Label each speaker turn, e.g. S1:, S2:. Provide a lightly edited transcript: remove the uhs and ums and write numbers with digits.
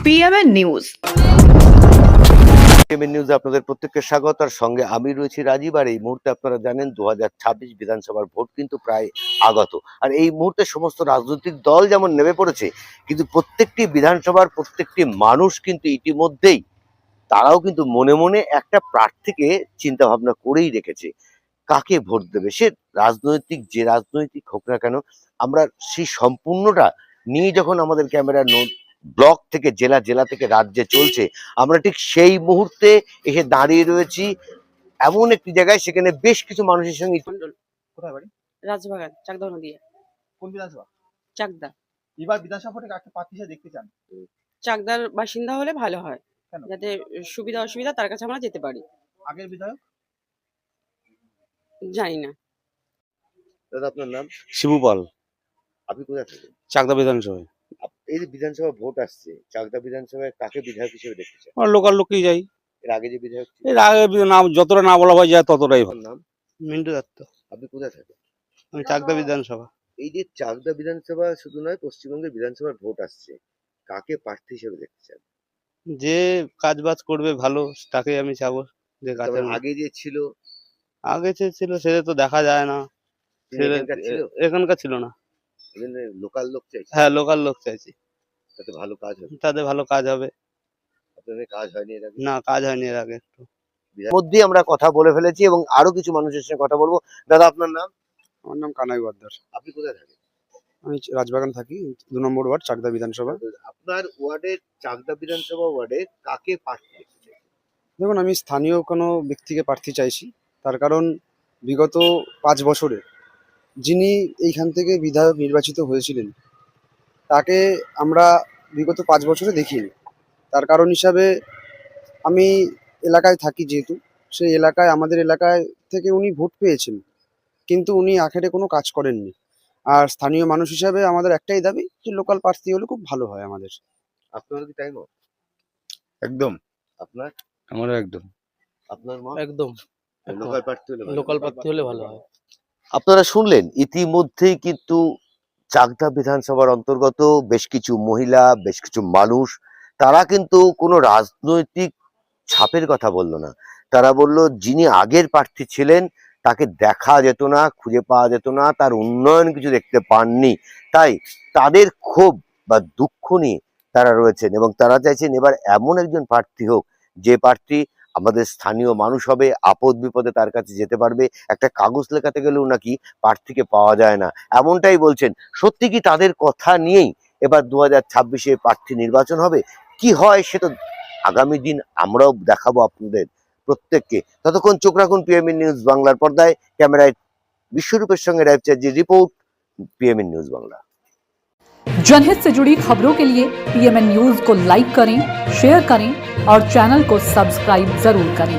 S1: PMN news.
S2: PMN নিউজে আপনাদের প্রত্যেককে স্বাগত। আর সঙ্গে আমি রয়েছি রাজীব। আর এই মুহূর্তে আপনারা জানেন 2026 বিধানসভার ভোট কিন্তু প্রায় আগত। আর এই মুহূর্তে সমস্ত রাজনৈতিক দল যেমন নেমে পড়েছে, কিন্তু প্রত্যেকটি বিধানসভার প্রত্যেকটি মানুষ কিন্তু ইতিমধ্যেই তারাও কিন্তু মনে মনে একটা প্রার্থীকে চিন্তা ভাবনা করেই রেখেছে কাকে ভোট দেবে। সে যে রাজনৈতিক হোক না কেন, আমরা সেই সম্পূর্ণটা নিয়ে যখন আমাদের ক্যামেরা ব্লক থেকে জেলা, জেলা থেকে রাজ্যে চলছে, আমরা ঠিক সেই মুহূর্তে এসে দাঁড়িয়ে রয়েছি এমন একটি জায়গায়, সেখানে বেশ কিছু মানুষের সঙ্গে।
S3: কোথায় বাড়ি?
S1: রাজবাগান, চাকদা নদিয়া।
S3: কোন বিধানসভা?
S1: চাকদা।
S3: এবার বিধানসভা ভোটে কাকে প্রার্থী হিসেবে দেখতে চান?
S1: চাকদার বাসিন্দা হলে ভালো হয়,
S3: কেন?
S1: যাতে সুবিধা অসুবিধা তার কাছে আমরা যেতে পারি।
S3: আগের বিধায়ক?
S1: জানি না।
S2: দাদা, আপনার নাম?
S4: শিবু পাল,
S2: আপনি কোথায় থাকেন?
S4: চাকদা বিধানসভায়।
S2: এই যে বিধানসভা ভোট আসছে, চাকদা বিধানসভায় কাকে বিধায়ক হিসেবে দেখতে চান?
S4: আমার লোকাল লোকই যাই।
S2: এর আগে যে বিধায়ক ছিল,
S4: এর আগে নাম যতটা না বলা হয় যায় ততটাই ভালো।
S2: আপনার নাম?
S4: মিন্টু দত্ত।
S2: আপনি কোথায় থাকেন?
S4: আমি চাকদা বিধানসভা।
S2: এই যে চাকদা বিধানসভা শুধু নয়, পশ্চিমবঙ্গের বিধানসভার ভোট আসছে, কাকে প্রার্থী হিসেবে দেখতে চান?
S4: যে কাজ বাজ করবে ভালো তাকে আমি চাবো। যে কাজের
S2: তারপর আগে যে ছিল,
S4: আগে যে ছিল সেটা তো দেখা যায় না।
S2: তিনি এখানকার ছিল?
S4: এখানকার ছিল না।
S2: এখানে লোকাল লোক চাইছে,
S4: হ্যাঁ, লোকাল লোক চাইছি,
S2: তাতে ভালো কাজ হবে।
S4: তাদের ভালো কাজ হবে।
S2: আপনাদের কাজ হয়নি এর আগে?
S4: না, কাজ হয়নি এর আগে।
S2: মধ্যেই আমরা কথা বলে ফেলেছি এবং আরো কিছু মানুষের সঙ্গে কথা বলবো। দাদা, আপনার নাম?
S5: আমার নাম কানাই ওয়াদ্দার।
S2: আপনি কোথায় থাকেন?
S5: আমি রাজবাগান থাকি, 2 নম্বর ওয়ার্ড, চাকদা বিধানসভা।
S2: আপনার ওয়ার্ডের, চাকদা বিধানসভা ওয়ার্ডে কাকে প্রার্থী দেখতে চান?
S5: দেখুন, আমি স্থানীয় কোনো ব্যক্তিকে প্রার্থী চাইছি। তার কারণ বিগত 5 বছরে যিনি এইখান থেকে বিধায়ক নির্বাচিত হয়েছিলেন তাকে আমরা বিগত 5 বছরে দেখিনি। তার কারণ হিসাবে আমি এলাকায় থাকি, যেহেতু সেই এলাকায়, আমাদের এলাকায় থেকে উনি ভোট পেয়েছেন, কিন্তু উনি আখেরে কোনো কাজ করেননি। আর স্থানীয় মানুষ হিসাবে আমাদের একটাই দাবি যে লোকাল প্রার্থী হলে খুব ভালো হয় আমাদের।
S2: আপনার কি তাই মত?
S4: একদম।
S2: আপনার?
S4: আমারও একদম।
S2: আপনার মত?
S6: একদম
S2: লোকাল প্রার্থী হলে ভালো।
S6: লোকাল প্রার্থী হলে ভালো হয়।
S2: আপনারা শুনলেন ইতিমধ্যেই কিন্তু চাকদা বিধানসভার অন্তর্গত বেশ কিছু মহিলা, বেশ কিছু মানুষ, তারা কিন্তু কোনো রাজনৈতিক ছাপের কথা বললো না। তারা বলল যিনি আগের প্রার্থী ছিলেন তাকে দেখা যেত না, খুঁজে পাওয়া যেত না, তার উন্নয়ন কিছু দেখতে পাননি। তাই তাদের ক্ষোভ বা দুঃখ নিয়ে তারা রয়েছেন এবং তারা চাইছেন এবার এমন একজন প্রার্থী হোক যে প্রার্থী আমাদের স্থানীয় মানুষ হবে, আপদ বিপদে তার কাছে যেতে পারবে। একটা কাগজ লেখাতে গেলেও নাকি প্রার্থীকে পাওয়া যায় না, এমনটাই বলছেন। সত্যি কি তাদের কথা নিয়েই এবার 2026-এ প্রার্থী নির্বাচন হবে? কি হয় সেটা আগামী দিন আমরাও দেখাবো আপনাদের প্রত্যেককে। ততক্ষণ চোখ রাখুন পিএমএন নিউজ বাংলার পর্দায়। ক্যামেরায় বিশ্বরূপের সঙ্গে রাইভ চ্যাটার্জি রিপোর্ট, पिएमएन न्यूज बांग्ला।
S7: जनहित से जुड़ी खबरों के लिए पीएमएन न्यूज को लाइक करें, शेयर करें और चैनल को सब्सक्राइब जरूर करें।